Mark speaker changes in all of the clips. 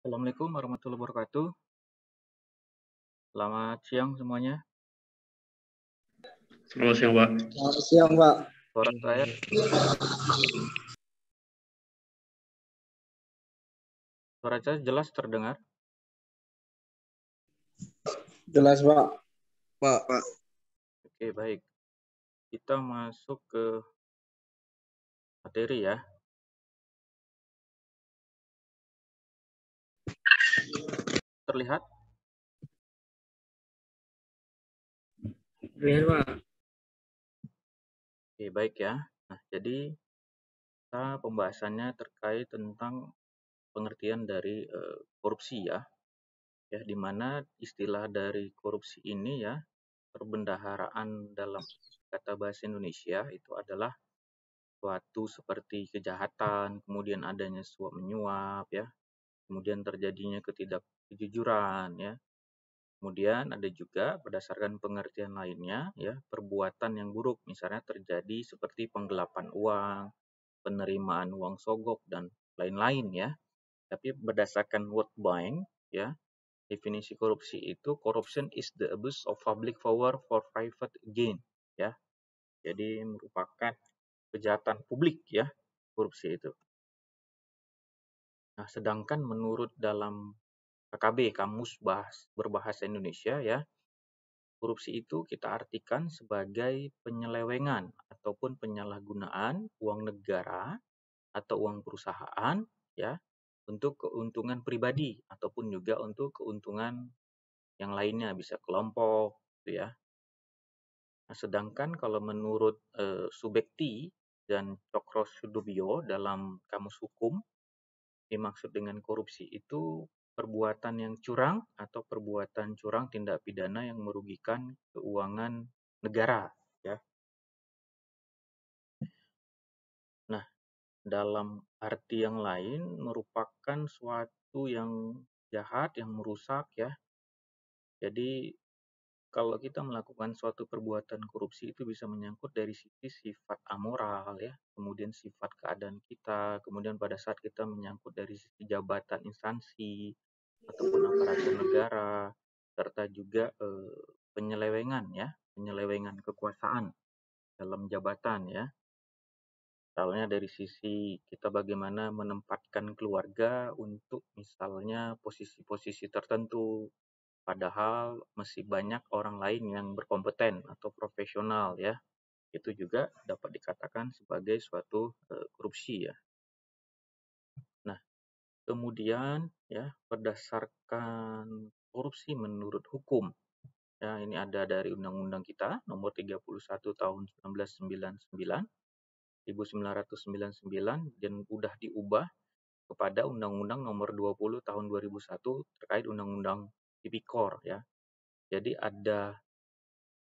Speaker 1: Assalamualaikum warahmatullahi wabarakatuh. Selamat siang semuanya.
Speaker 2: Selamat siang, Pak.
Speaker 3: Selamat siang, Pak.
Speaker 1: Suara saya jelas terdengar?
Speaker 3: Jelas, Pak. Pak.
Speaker 1: Oke, baik. Kita masuk ke materi ya. Terlihat?
Speaker 2: Terlihat, Pak.
Speaker 1: Oke, baik ya. Nah, jadi kita pembahasannya terkait tentang pengertian dari korupsi ya. Ya, di mana istilah dari korupsi ini ya, perbendaharaan dalam kata bahasa Indonesia itu adalah suatu seperti kejahatan, kemudian adanya suap menyuap ya, kemudian terjadinya ketidakjujuran ya. Kemudian ada juga berdasarkan pengertian lainnya ya, perbuatan yang buruk misalnya terjadi seperti penggelapan uang, penerimaan uang sogok dan lain-lain ya. Tapi berdasarkan World Bank ya, definisi korupsi itu corruption is the abuse of public power for private gain ya. Jadi merupakan kejahatan publik ya, korupsi itu. Nah, sedangkan menurut dalam KKB Kamus Berbahasa Indonesia ya, korupsi itu kita artikan sebagai penyelewengan ataupun penyalahgunaan uang negara atau uang perusahaan ya untuk keuntungan pribadi ataupun juga untuk keuntungan yang lainnya, bisa kelompok gitu ya. Nah, sedangkan kalau menurut Subekti dan Cokro Sudobyo dalam Kamus Hukum, dimaksud dengan korupsi itu perbuatan yang curang atau perbuatan curang tindak pidana yang merugikan keuangan negara ya. Nah, dalam arti yang lain merupakan suatu yang jahat, yang merusak ya. Jadi kalau kita melakukan suatu perbuatan korupsi itu bisa menyangkut dari sisi sifat amoral ya, kemudian sifat keadaan kita, kemudian pada saat kita menyangkut dari sisi jabatan instansi ataupun aparatur negara, serta juga penyelewengan ya, penyelewengan kekuasaan dalam jabatan ya. Misalnya dari sisi kita bagaimana menempatkan keluarga untuk misalnya posisi-posisi tertentu, padahal masih banyak orang lain yang berkompeten atau profesional ya. Itu juga dapat dikatakan sebagai suatu korupsi ya. Nah, kemudian ya berdasarkan korupsi menurut hukum ya, ini ada dari undang-undang kita nomor 31 tahun 1999 dan sudah diubah kepada undang-undang nomor 20 tahun 2001 terkait undang-undang Tipikor ya. Jadi ada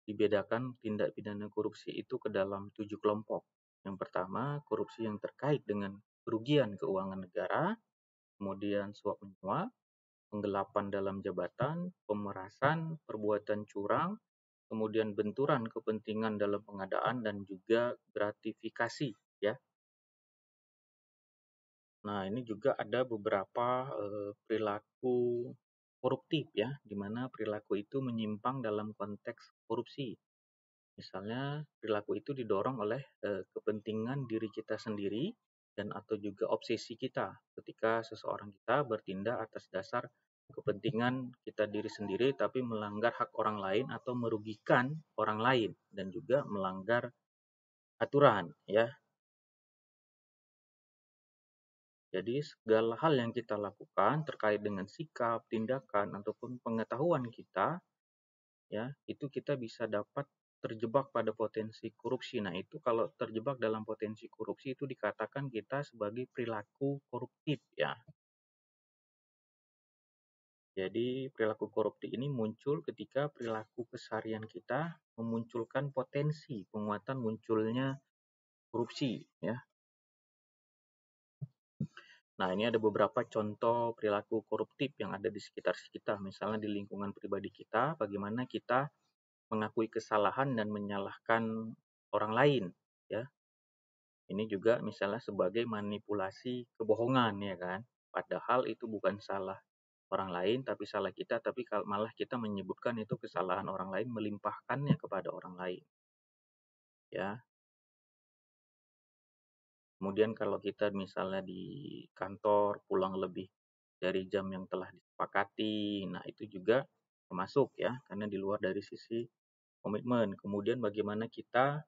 Speaker 1: dibedakan tindak pidana korupsi itu ke dalam 7 kelompok. Yang pertama, korupsi yang terkait dengan kerugian keuangan negara, kemudian suap menyuap, penggelapan dalam jabatan, pemerasan, perbuatan curang, kemudian benturan kepentingan dalam pengadaan dan juga gratifikasi ya. Nah, ini juga ada beberapa perilaku koruptif ya, di mana perilaku itu menyimpang dalam konteks korupsi. Misalnya perilaku itu didorong oleh kepentingan diri kita sendiri dan atau juga obsesi kita ketika seseorang kita bertindak atas dasar kepentingan kita diri sendiri tapi melanggar hak orang lain atau merugikan orang lain dan juga melanggar aturan ya. Jadi segala hal yang kita lakukan terkait dengan sikap, tindakan ataupun pengetahuan kita ya, itu kita bisa dapat terjebak pada potensi korupsi. Nah, itu kalau terjebak dalam potensi korupsi itu dikatakan kita sebagai perilaku koruptif ya. Jadi perilaku koruptif ini muncul ketika perilaku keseharian kita memunculkan potensi penguatan munculnya korupsi ya. Nah, ini ada beberapa contoh perilaku koruptif yang ada di sekitar kita, misalnya di lingkungan pribadi kita, bagaimana kita mengakui kesalahan dan menyalahkan orang lain ya. Ini juga misalnya sebagai manipulasi kebohongan ya kan, padahal itu bukan salah orang lain, tapi salah kita, tapi malah kita menyebutkan itu kesalahan orang lain, melimpahkannya kepada orang lain. Ya. Kemudian kalau kita misalnya di kantor pulang lebih dari jam yang telah disepakati, nah itu juga termasuk ya, karena di luar dari sisi komitmen. Kemudian bagaimana kita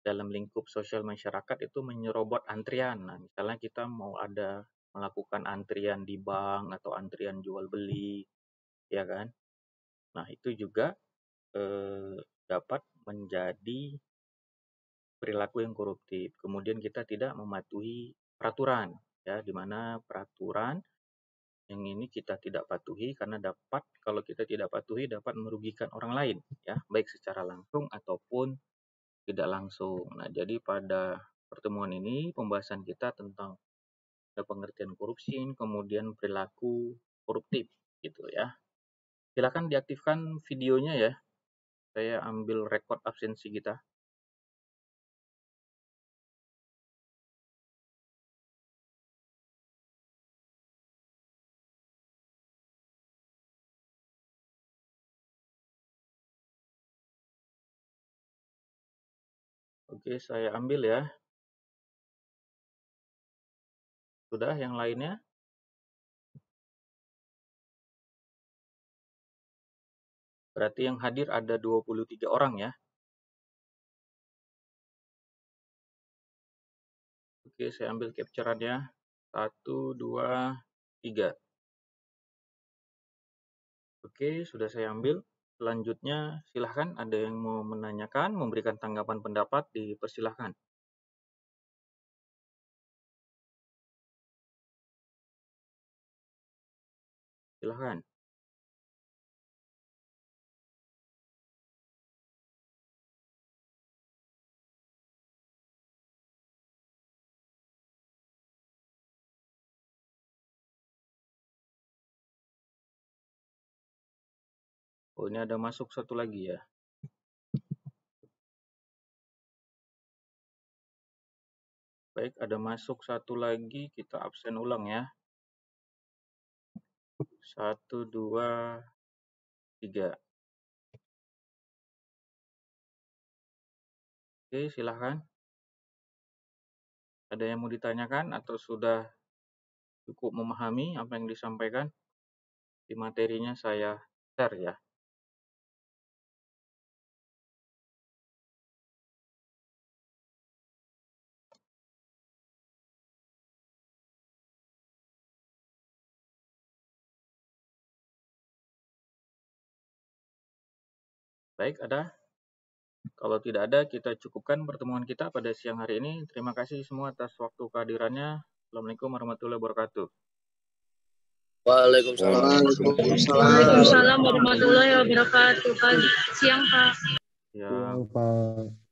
Speaker 1: dalam lingkup sosial masyarakat itu menyerobot antrian. Nah, misalnya kita mau melakukan antrian di bank atau antrian jual beli, ya kan? Nah, itu juga dapat menjadi perilaku yang koruptif. Kemudian kita tidak mematuhi peraturan, ya, di mana peraturan yang ini kita tidak patuhi karena kalau kita tidak patuhi dapat merugikan orang lain, ya, baik secara langsung ataupun tidak langsung. Nah, jadi pada pertemuan ini pembahasan kita tentang pengertian korupsi, kemudian perilaku koruptif, gitu ya. Silakan diaktifkan videonya ya. Saya ambil rekod absensi kita. Oke, saya ambil ya. Sudah yang lainnya? Berarti yang hadir ada 23 orang ya. Oke, saya ambil capture-annya. 1, 2, 3. Oke, sudah saya ambil. Selanjutnya, silahkan ada yang mau menanyakan, memberikan tanggapan pendapat, dipersilahkan. Silahkan. Oh, ini ada masuk satu lagi ya. Baik, ada masuk satu lagi, kita absen ulang ya. 1, 2, 3. Oke, silahkan. Ada yang mau ditanyakan atau sudah cukup memahami apa yang disampaikan? Di materinya saya share ya. Baik, ada? Kalau tidak ada, kita cukupkan pertemuan kita pada siang hari ini. Terima kasih semua atas waktu kehadirannya. Assalamualaikum warahmatullahi wabarakatuh.
Speaker 3: Waalaikumsalam.
Speaker 2: Waalaikumsalam warahmatullahi wabarakatuh. Siang, Pak.
Speaker 1: Ya.
Speaker 3: Pak.